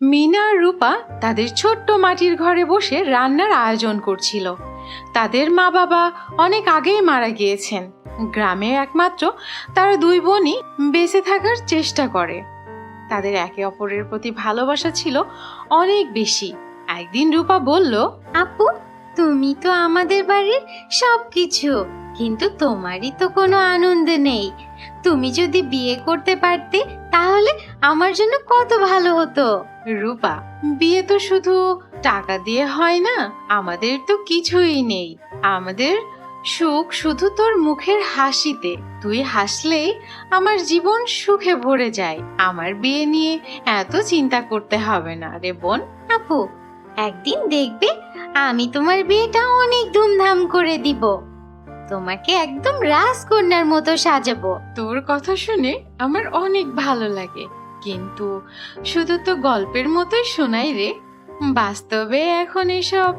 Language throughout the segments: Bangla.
মিনা আর রূপা তাদের ছোট্ট মাটির ঘরে বসে রান্নার আয়োজন করছিল। তাদের মা বাবা অনেক আগেই মারা গিয়েছেন। গ্রামে একমাত্র তারা দুই বোনই বেঁচে থাকার চেষ্টা করে। তাদের একে অপরের প্রতি ভালোবাসা ছিল অনেক বেশি। একদিন রূপা বলল, আপু, তুমি তো আমাদের বাড়ির সবকিছু, কিন্তু তোমারই তো কোনো আনন্দ নেই। তুমি যদি বিয়ে করতে পারতে তাহলে আমার জন্য কত ভালো হতো। রূপা, বিয়ে তো শুধু টাকা দিয়ে হয় না। আমাদের তো কিছুই নেই। আমাদের সুখ শুধু তোর মুখের হাসিতে। তুই হাসলেই আমার জীবন সুখে ভরে যায়। আমার বিয়ে নিয়ে এত চিন্তা করতে হবে না রে বোন। আপু, একদিন দেখবে আমি তোমার বিয়েটা অনেক ধুমধাম করে দিব। তোমাকে একদম রাজকন্যার মতো সাজাবো। তোর কথা শুনে আমার অনেক ভালো লাগে, কিন্তু শুধু তো গল্পের মতোই শোনাই রে। বাস্তবে এখন এসব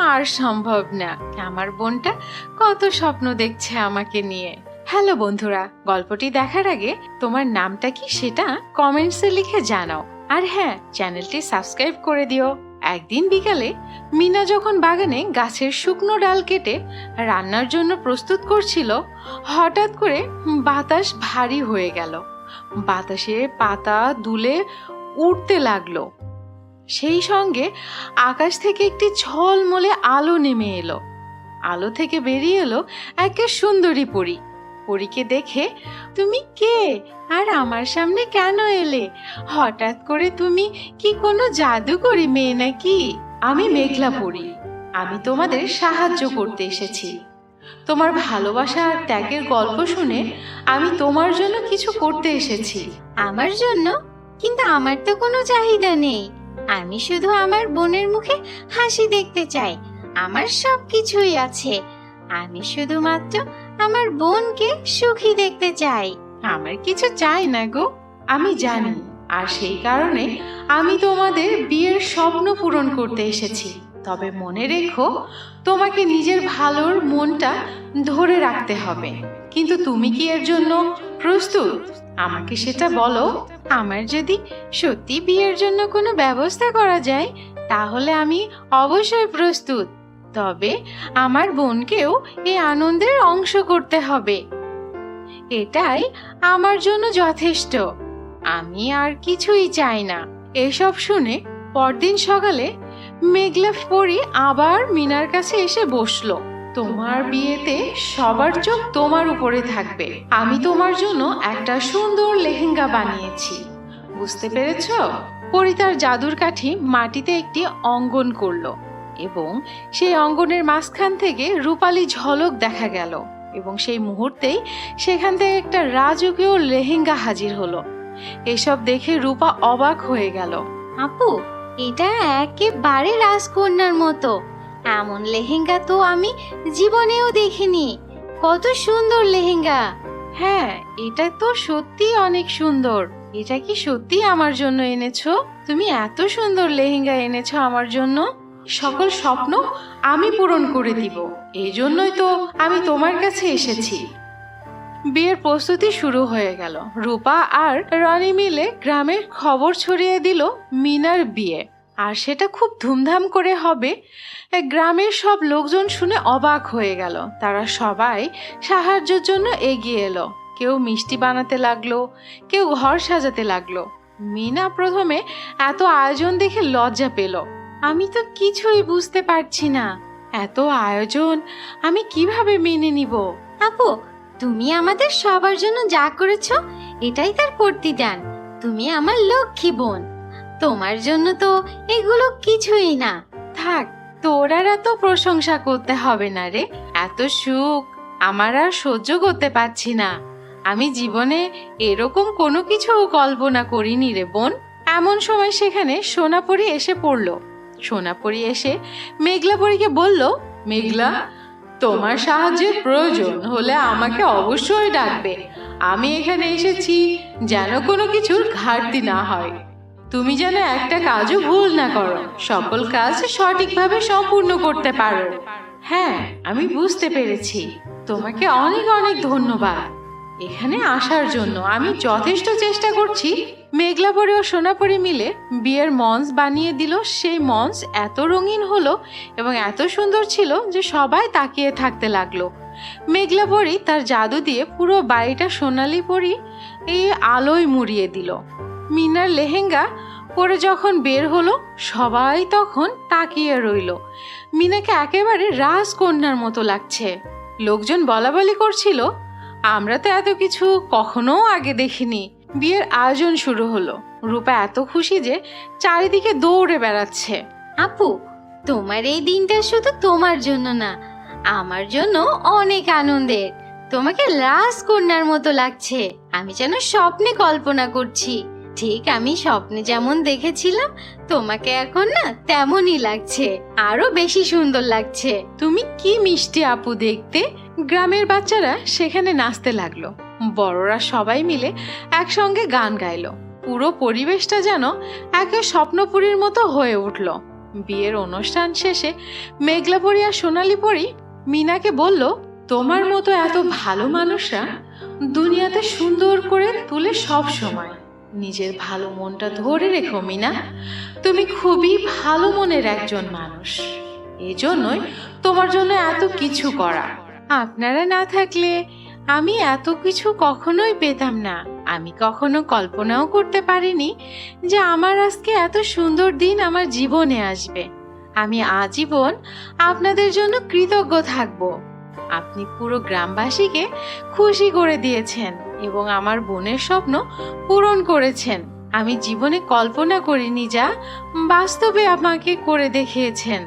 আর সম্ভব না। আমার বোনটা কত স্বপ্ন দেখছে আমাকে নিয়ে। হ্যালো বন্ধুরা, গল্পটি দেখার আগে তোমার নামটা কি সেটা কমেন্টসে লিখে জানাও। আর হ্যাঁ, চ্যানেলটি সাবস্ক্রাইব করে দিও। একদিন বিকালে মিনা যখন বাগানে গাছের শুকনো ডাল কেটে রান্নার জন্য প্রস্তুত করছিল, হঠাৎ করে বাতাস ভারী হয়ে গেল। বাতাসে পাতা দুলে উড়তে লাগলো। সেই সঙ্গে আকাশ থেকে একটি ঝলমলে আলো নেমে এলো। আলো থেকে বেরিয়ে এলো এক সুন্দরী পরী। পরীকে দেখে, তুমি কে আর আমার সামনে কেন এলে? হঠাৎ করে তুমি কি কোনো জাদুকরি মেয়ে নাকি? আমি মেঘলা পরী। আমি তোমাদের সাহায্য করতে এসেছি। তোমার ভালোবাসা আর ত্যাগের গল্প শুনে আমি তোমার জন্য কিছু করতে এসেছি। আমার জন্য? কিন্তু আমার তো কোনো চাহিদা নেই। আমি শুধু আমার বোনের মুখে হাসি দেখতে চাই। আমার সব কিছুই আছে। আমি শুধুমাত্র আমার বোনকে সুখী দেখতে চাই। আমার কিছু চাই না গো, আমি জানি। আর সেই কারণে আমি তোমাদের বিয়ের স্বপ্ন পূরণ করতে এসেছি। তবে মনে রেখো, তোমাকে নিজের ভালোর মনটা ধরে রাখতে হবে। কিন্তু তুমি কি এর জন্য প্রস্তুত? আমাকে সেটা বলো। আমার যদি সত্যি বিয়ের জন্য কোনো ব্যবস্থা করা যায় তাহলে আমি অবশ্যই প্রস্তুত। তবে আমার বোনকেও এই আনন্দের অংশ করতে হবে। এটাই আমার জন্য যথেষ্ট। আমি আর কিছুই চাই না। এসব শুনে পরদিন সকালে মেঘলা পরী আবার মিনার কাছে এসে বসলো। তোমার বিয়েতে সবার চোখ তোমার উপরে থাকবে। আমি তোমার জন্য একটা সুন্দর লেহেঙ্গা বানিয়েছি। বুঝতে পেরেছো? পরী তার জাদুর কাঠি মাটিতে একটি অঙ্কন করলো এবং সেই অঙ্কনের মাঝখান থেকে রূপালী ঝলক দেখা গেল। এবং সেই মুহূর্তেই সেখান থেকে একটা রাজকীয় লেহেঙ্গা হাজির হলো। এসব দেখে রূপা অবাক হয়ে গেল। আপু, এটা একেবারে রাজকন্যার মতো। এমন লেহেঙ্গা তো আমি জীবনেও দেখিনি। কত সুন্দর লেহেঙ্গা! হ্যাঁ, এটা তো সত্যি অনেক সুন্দর। এটা কি সত্যি আমার জন্য এনেছো? তুমি এত সুন্দর লেহেঙ্গা এনেছো আমার জন্য। সকল স্বপ্ন আমি পূরণ করে দিব। এই জন্যই তো আমি তোমার কাছে এসেছি। বিয়ের প্রস্তুতি শুরু হয়ে গেল। রূপা আর রনি মিলে গ্রামের খবর ছড়িয়ে দিল মিনার বিয়ে, আর সেটা খুব ধুমধাম করে হবে। গ্রামের সব লোকজন শুনে অবাক হয়ে গেল। তারা সবাই সাহায্যের জন্য এগিয়ে এলো। কেউ মিষ্টি বানাতে লাগলো, কেউ ঘর সাজাতে লাগলো। মিনা প্রথমে এত আয়োজন দেখে লজ্জা পেল। আমি তো কিছুই বুঝতে পারছি না, এত আয়োজন আমি কিভাবে মেনে নিব? আপু, তুমি আমাদের সবার জন্য যা করেছো এটাই তার প্রতিদান। তুমি আমার লক্ষ্মী বোন। তোমার জন্য তো এগুলো কিছুই না। থাক, তোর আর এত প্রশংসা করতে হবে না রে। এত সুখ আমার আর সহ্য করতে পারছি না। আমি জীবনে এরকম কোনো কিছু কল্পনা করিনি রে বোন। এমন সময় সেখানে সোনাপরি এসে পড়লো। সোনাপরি এসে মেঘলা পরীকে বলল, মেঘলা, তোমার সাহায্যের প্রয়োজন হলে আমাকে অবশ্যই ডাকবে। আমি এখানে এসেছি যেন কোনো কিছুর ঘাটতি না হয়। তুমি যেন একটা কাজও ভুল না করো, সকল কাজ সঠিকভাবে সম্পূর্ণ করতে পারো। হ্যাঁ, আমি বুঝতে পেরেছি। তোমাকে অনেক অনেক ধন্যবাদ এখানে আসার জন্য। আমি যথেষ্ট চেষ্টা করছি মেঘলাপরি ও সোনাপরি মিলে বিয়ের মঞ্চ বানিয়ে দিল। সেই মঞ্চ এত রঙিন হলো এবং এত সুন্দর ছিল যে সবাই তাকিয়ে থাকতে লাগলো। মেঘলাপরি তার জাদু দিয়ে পুরো বাড়িটা সোনালি পরি এই আলোয় মুড়িয়ে দিল। মিনার লেহেঙ্গা পরে যখন বের হলো সবাই তখন তাকিয়ে রইল। মিনাকে একেবারে রাজকন্যার মতো লাগছে। লোকজন বলাবলি করছিল, আমরা তো এত কিছু কখনো আগে দেখিনি। বিয়ের আয়োজন শুরু হলো। রূপা এত খুশি যে চারিদিকে দৌড়ে বেড়াচ্ছে। আপু, তোমার এই দিনটা শুধু তোমার জন্য না, আমার জন্য অনেক আনন্দের। তোমাকে রাজকন্যার মতো লাগছে। আমি যেন স্বপ্নে কল্পনা করছি। ঠিক আমি স্বপ্নে যেমন দেখেছিলাম তোমাকে এখন না তেমনই লাগছে, আরো বেশি সুন্দর লাগছে। তুমি কি মিষ্টি আপু দেখতে। গ্রামের বাচ্চারা সেখানে নাচতে লাগলো। বড়রা সবাই মিলে একসঙ্গে গান গাইলো। পুরো পরিবেশটা যেন একে স্বপ্নপুরীর মতো হয়ে উঠল। বিয়ের অনুষ্ঠান শেষে মেঘলাপরি আর সোনালি পরি মিনাকে বলল, তোমার মতো এত ভালো মানুষরা দুনিয়াতে সুন্দর করে তুলে সব সময়। নিজের ভালো মনটা ধরে রেখো মিনা, তুমি খুবই ভালো মনের একজন মানুষ। এই জন্যই তোমার জন্য এত কিছু করা। আপনারা না থাকলে আমি এত কিছু কখনোই পেতাম না। আমি কখনো কল্পনাও করতে পারিনি যে আমার আজকে এত সুন্দর দিন আমার জীবনে আসবে। আমি আজীবন আপনাদের জন্য কৃতজ্ঞ থাকব। আপনি পুরো গ্রামবাসীকে খুশি করে দিয়েছেন এবং আমার বোনের স্বপ্ন পূরণ করেছেন। আমি জীবনে কল্পনা করিনি যা বাস্তবে আমাকে করে দেখিয়েছেন।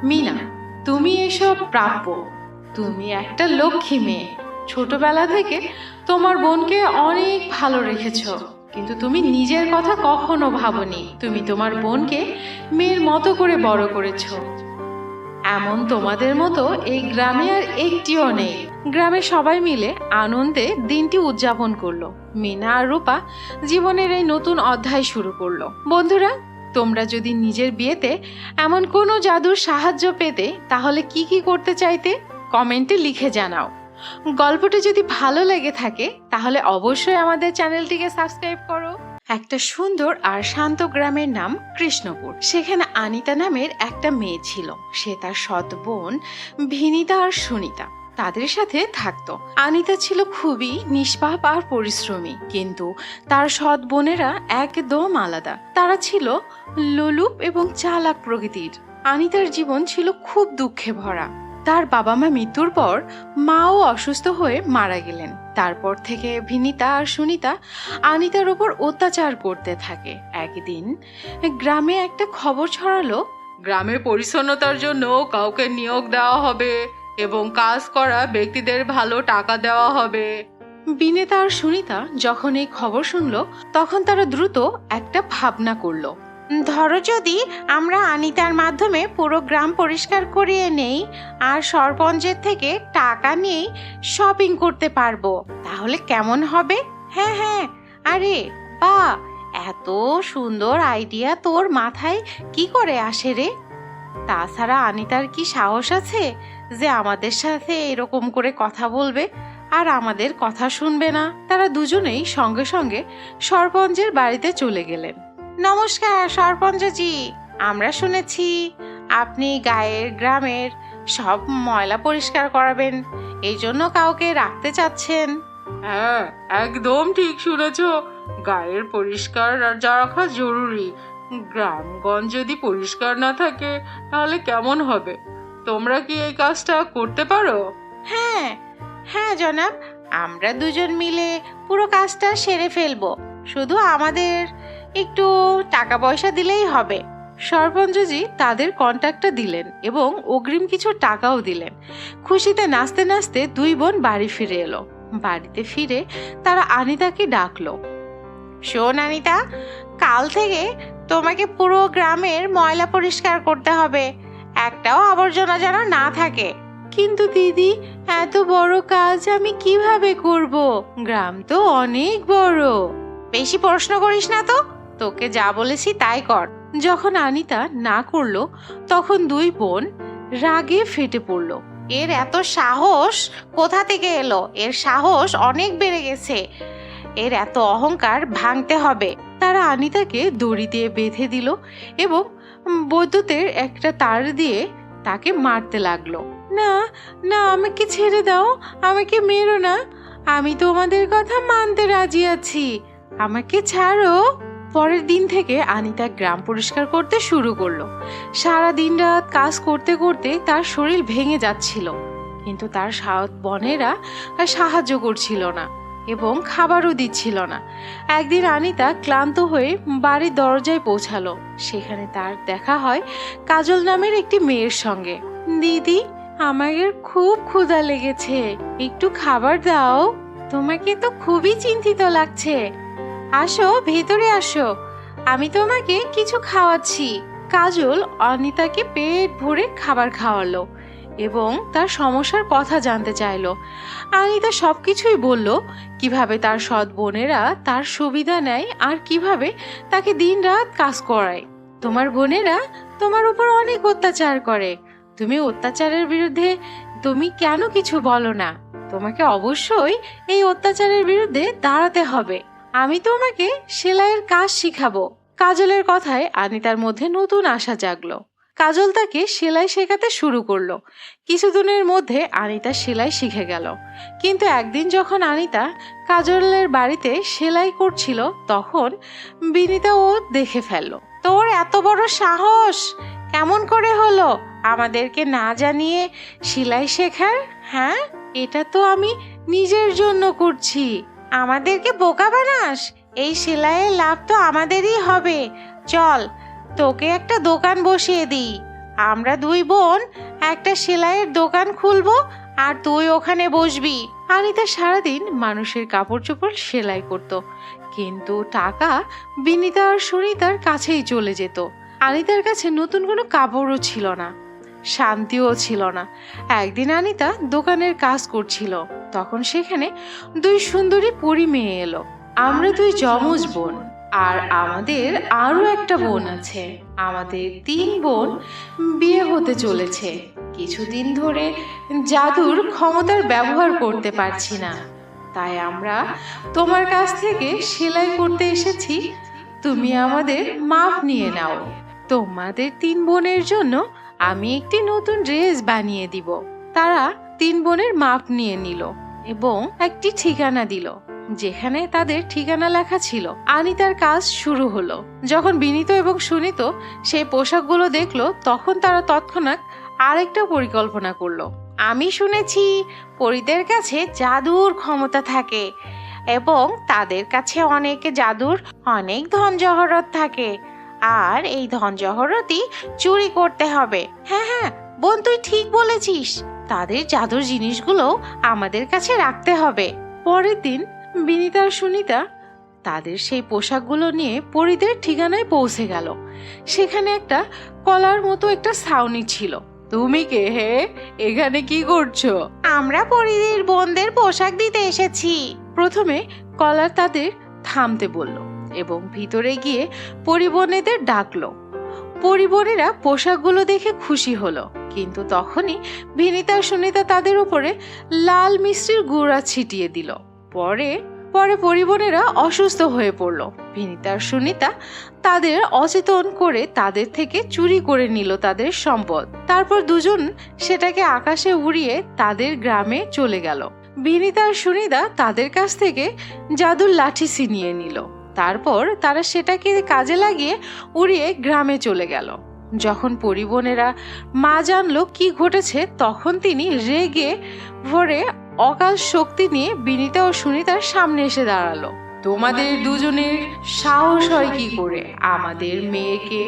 মিনা, তুমি এসব প্রাপ্য। তুমি একটা লক্ষ্মী মেয়ে। ছোটবেলা থেকে তোমার বোনকে অনেক ভালো রেখেছো, কিন্তু তুমি নিজের কথা কখনো ভাবনি। তুমি তোমার বোনকে মেয়ের মতো করে বড় করেছো। এমন তোমাদের মতো এই গ্রামে আর একটিও নেই। গ্রামে সবাই মিলে আনন্দে দিনটি উদযাপন করলো। মিনা আর রূপা জীবনের এই নতুন অধ্যায় শুরু করলো। বন্ধুরা, তোমরা যদি নিজের বিয়েতে এমন কোনো জাদুর সাহায্য পেতে তাহলে কি কি করতে চাইতে কমেন্টে লিখে জানাও। গল্পটি যদি ভালো লেগে থাকে তাহলে অবশ্যই আমাদের চ্যানেলটিকে সাবস্ক্রাইব করো। একটা সুন্দর আর শান্ত গ্রামের নাম কৃষ্ণপুর। সেখানে আনিতা নামের একটা মেয়ে ছিল। সে তার সৎ বোন ভিনিতা আর সুনিতা তাদের সাথে থাকতো। আনিতা ছিল খুবই নিষ্পাপ আর পরিশ্রমী, কিন্তু তার সৎ বোনেরা একদম আলাদা। তারা ছিল লোলুপ এবং চালাক প্রকৃতির। আনিতার জীবন ছিল খুব দুঃখে ভরা। তার বাবা মা মৃত্যুর পর মাও অসুস্থ হয়ে মারা গেলেন। তারপর থেকে ভিনিতা আর সুনিতা আনিতার উপর অত্যাচার করতে থাকে। একদিন গ্রামে একটা খবর ছড়ালো, গ্রামের পরিচ্ছন্নতার জন্য কাউকে নিয়োগ দেওয়া হবে এবং কাজ করা ব্যক্তিদের ভালো টাকা দেওয়া হবে। বিনেতা আর সুনিতা যখন এই খবর শুনলো তখন তারা দ্রুত একটা ভাবনা করলো। ধরো যদি আমরা আনিতার মাধ্যমে পুরো গ্রাম পরিষ্কার করিয়ে নেই আর সরপঞ্চের থেকে টাকা নিয়ে শপিং করতে পারবো, তাহলে কেমন হবে? হ্যাঁ হ্যাঁ, আরে বাহ, এত সুন্দর আইডিয়া তোর মাথায় কি করে আসে রে? তাছাড়া আনিতার কি সাহস আছে যে আমাদের সাথে এরকম করে কথা বলবে আর আমাদের কথা শুনবে না? তারা দুজনেই সঙ্গে সঙ্গে সরপঞ্চের বাড়িতে চলে গেলেন। নমস্কার সরপঞ্চজি, আমরা শুনেছি আপনি গায়ের গ্রামের সব ময়লা পরিষ্কার করাবেন, এই জন্য কাউকে রাখতে চাচ্ছেন। হ্যাঁ, একদম ঠিক শুনেছ। গায়ের পরিষ্কার রাখা জরুরি। গ্রামগঞ্জ যদি পরিষ্কার না থাকে তাহলে কেমন হবে? তোমরা কি এই কাজটা করতে পারো? হ্যাঁ হ্যাঁ জনাব, আমরা দুজন মিলে পুরো কাজটা সেরে ফেলবো। শুধু আমাদের একটু টাকা পয়সা দিলেই হবে। সরপঞ্চজি তাদের কন্ট্যাক্টটা দিলেন এবং অগ্রিম কিছু টাকাও দিলেন। খুশিতে নাচতে নাচতে দুই বোন বাড়ি ফিরে এলো। বাড়িতে ফিরে তারা আনিতাকে ডাকলো। শোন আনিতা, কাল থেকে তোমাকে পুরো গ্রামের ময়লা পরিষ্কার করতে হবে, একটাও আবর্জনা যেন না থাকে। কিন্তু দিদি, এত বড় কাজ আমি কিভাবে করব? গ্রাম তো অনেক বড়। বেশি প্রশ্ন করিস না তো, তোকে যা বলেছি তাই কর। যখন আনিতা না করলো তখন দুই বোন রাগে ফেটে পড়লো। এর এত সাহস কোথা থেকে এলো? এর সাহস অনেক বেড়ে গেছে। এর এত অহংকার ভাঙতে হবে। তারা আনিতাকে দড়ি দিয়ে বেঁধে দিল এবং বৈদ্যুতের একটা তার দিয়ে তাকে মারতে লাগলো। না না, আমাকে ছেড়ে দাও, আমাকে মেরো না, আমি তোমাদের কথা মানতে রাজি আছি, আমাকে ছাড়ো। পরের দিন থেকে আনিতা গ্রাম পরিষ্কার করতে শুরু করলো। সারা দিন রাত কাজ করতে করতে তার শরীর ভেঙে যাচ্ছিল, কিন্তু তার বোনেরা সাহায্য করছিল না এবং খাবারও দিচ্ছিল না। একদিন আনিতা ক্লান্ত হয়ে বাড়ির দরজায় পৌঁছালো। সেখানে তার দেখা হয় কাজল নামের একটি মেয়ের সঙ্গে। দিদি, আমাদের খুব ক্ষুধা লেগেছে, একটু খাবার দাও। তোমাকে তো খুবই চিন্তিত লাগছে, আসো ভেতরে আসো, আমি তোমাকে কিছু খাওয়াচ্ছি। কাজল অনিতাকে পেট ভরে খাবার খাওয়ালো এবং তার সমস্যার কথা জানতে চাইলো। অনিতা সবকিছুই বলল, কিভাবে তার সৎ বোনেরা তার সুবিধা নেয় আর কিভাবে তাকে দিনরাত কাজ করায়। তোমার বোনেরা তোমার উপর অনেক অত্যাচার করে, তুমি অত্যাচারের বিরুদ্ধে তুমি কেন কিছু বলো না? তোমাকে অবশ্যই এই অত্যাচারের বিরুদ্ধে দাঁড়াতে হবে। আমি তোমাকে সেলাইয়ের কাজ শিখাবো। কাজলের কথায় অনিতার মধ্যে নতুন আশা জাগলো। কাজল তাকে সেলাই শেখাতে শুরু করলো। কিছুদিনের মধ্যে অনিতা সেলাই শিখে গেল। কিন্তু একদিন যখন অনিতা কাজলের বাড়িতে সেলাই করছিল, তখন বিনিতা ও দেখে ফেললো। তোর এত বড় সাহস, কেমন করে হলো আমাদেরকে না জানিয়ে সেলাই শেখার? হ্যাঁ, এটা তো আমি নিজের জন্য করছি, আমাদেরকে বোকা বানাস? এই সেলাইয়ের লাভ তো আমাদেরই হবে, চল তোকে একটা দোকান বসিয়ে দিই। আমরা দুই বোন একটা সেলাইয়ের দোকান খুলবো আর তুই ওখানে বসবি। অনিতা সারাদিন মানুষের কাপড় চোপড় সেলাই করত, কিন্তু টাকা বিনিতা আর সুনিতার কাছেই চলে যেত। অনিতার কাছে নতুন কোনো কাপড়ও ছিল না, শান্তিও ছিল না। একদিন অনিতা দোকানের কাজ করছিল, তখন সেখানে দুই সুন্দরী পরী মেয়ে এলো। আমরা দুই যমজ বোন, আর আমাদের আরো একটা বোন আছে। আমাদের 3 বোন বিয়ে হতে চলেছে। কিছুদিন ধরে জাদুর ক্ষমতার ব্যবহার করতে পারছি না, তাই আমরা তোমার কাছ থেকে সেলাই করতে এসেছি। তুমি আমাদের মাপ নিয়ে নাও। তোমাদের 3 বোনের জন্য আমি একটি নতুন ড্রেস বানিয়ে দিব। তারা 3 বোনের মাপ নিয়ে নিল এবং একটি ঠিকানা দিল, যেখানে তাদের ঠিকানা লেখা ছিল। অনিতার কাজ শুরু হলো। যখন বিনীত এবং সুনীত সেই পোশাকগুলো দেখলো, তখন তারা তৎক্ষণাৎ আরেকটা পরিকল্পনা করলো। আমি শুনেছি পরীদের কাছে জাদুর ক্ষমতা থাকে এবং তাদের কাছে অনেক ধন জহরত থাকে, আর এই ধন জহরতই চুরি করতে হবে। হ্যাঁ হ্যাঁ বোন, তুই ঠিক বলেছিস, তাদের জাদুর জিনিসগুলো আমাদের কাছে রাখতে হবে। পরের দিন বিনীতা আর সুনিতা তাদের সেই পোশাকগুলো নিয়ে পরীদের ঠিকানায় পৌঁছে গেল। সেখানে একটা কলার মতো একটা ছাউনি ছিল। তুমি কে হে? এখানে কি করছো? আমরা পরীদের বোনদের পোশাক দিতে এসেছি। প্রথমে কলার তাদের থামতে বলল এবং ভিতরে গিয়ে পরিবনেদের ডাকলো। পরিবনেরা পোশাকগুলো দেখে খুশি হলো, কিন্তু তখনই বিনীতা আর সুনিতা তাদের উপরে লাল মিষ্টির গুঁড়া ছিটিয়ে দিল। পরে পরিবনেরা অসুস্থ হয়ে পড়ল। বিনীতা আর সুনিতা তাদের অচেতন করে তাদের থেকে চুরি করে নিল তাদের সম্পদ। তারপর দুজন সেটাকে আকাশে উড়িয়ে তাদের গ্রামে চলে গেল। বিনীতা আর সুনিতা তাদের কাছ থেকে জাদুর লাঠি ছিনিয়ে নিল। তারপর তারা সেটাকে কাজে লাগিয়ে উড়িয়ে গ্রামে চলে গেল। যখন পরিবনেরা মা জানলো কি ঘটেছে, তখন তিনি রেগে ভরে অকাল শক্তি নিয়ে বিনীতা ও সুনিতার সামনে এসে দাঁড়ালো। তোমাদের দুজনের সাহস হয় কি করে আমাদের মেয়েকে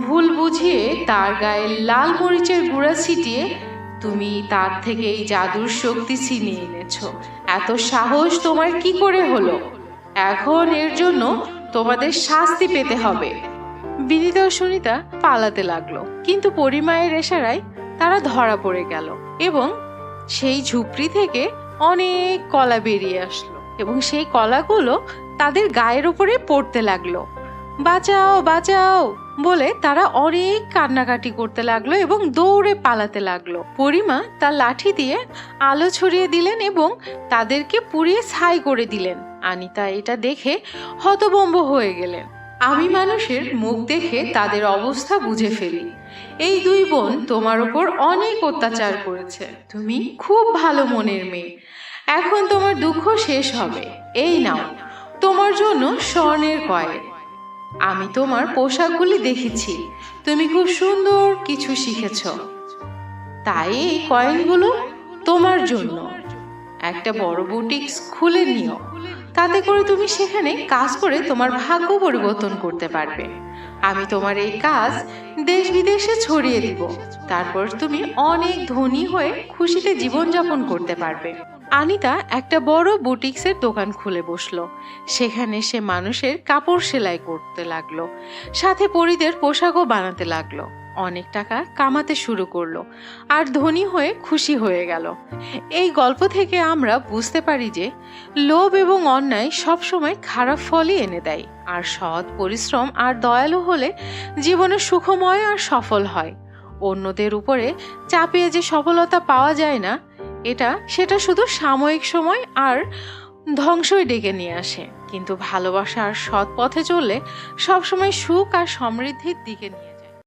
ভুল বুঝিয়ে তার গায়ে লাল মরিচের গুঁড়া ছিটিয়ে তুমি তার থেকে এই জাদুর শক্তি ছিনিয়ে এনেছো? এত সাহস তোমার কি করে হলো? এখন এর জন্য তোমাদের শাস্তি পেতে হবে। বিনীতা ও সুনিতা পালাতে লাগলো, কিন্তু পরিমায়ের ইশারায় তারা ধরা পড়ে গেল এবং সেই ঝুপড়ি থেকে অনেক কলা বেরিয়ে আসলো এবং সেই কলাগুলো তাদের গায়ের উপরে পড়তে লাগলো। বাঁচাও বাঁচাও বলে তারা অনেক কান্নাকাটি করতে লাগলো এবং দৌড়ে পালাতে লাগলো। পরিমা তার লাঠি দিয়ে আলো ছড়িয়ে দিলেন এবং তাদেরকে পুড়িয়ে ছাই করে দিলেন। আনিতা এটা দেখে হতভম্ব হয়ে গেলেন। আমি মানুষের মুখ দেখে তাদের অবস্থা বুঝে ফেলি। এই দুই বোন তোমার উপর অনেক অত্যাচার করেছে। তুমি খুব ভালো মনের মেয়ে। এখন তোমার দুঃখ শেষ হবে। এই নাও তোমার জন্য স্বর্ণের কয়েন। আমি তোমার পোশাকগুলি দেখেছি, তুমি খুব সুন্দর কিছু শিখেছ, তাই এই কয়েনগুলো তোমার জন্য। একটা বড় বুটিক্স খুলে নিও, তাতে করে তুমি সেখানে কাজ করে তোমার ভাগ্য পরিবর্তন করতে পারবে। আমি তোমার এই কাজ দেশ বিদেশে ছড়িয়ে দিব, তারপর তুমি অনেক ধনী হয়ে খুশিতে জীবনযাপন করতে পারবে। আনিতা একটা বড় বুটিক্সের দোকান খুলে বসলো। সেখানে সে মানুষের কাপড় সেলাই করতে লাগলো, সাথে পরীদের পোশাকও বানাতে লাগলো। অনেক টাকা কামাতে শুরু করলো আর ধনী হয়ে খুশি হয়ে গেল। এই গল্প থেকে আমরা বুঝতে পারি যে লোভ এবং অন্যায় সবসময় খারাপ ফলই এনে দেয়, আর সৎ পরিশ্রম আর দয়ালু হলে জীবনে সুখময় আর সফল হয়। অন্যদের উপরে চাপিয়ে যে সফলতা পাওয়া যায় না, সেটা শুধু সাময়িক সময় আর ধ্বংসই ডেকে নিয়ে আসে। কিন্তু ভালোবাসা আর সৎ পথে চললে সবসময় সুখ আর সমৃদ্ধির দিকে নিয়ে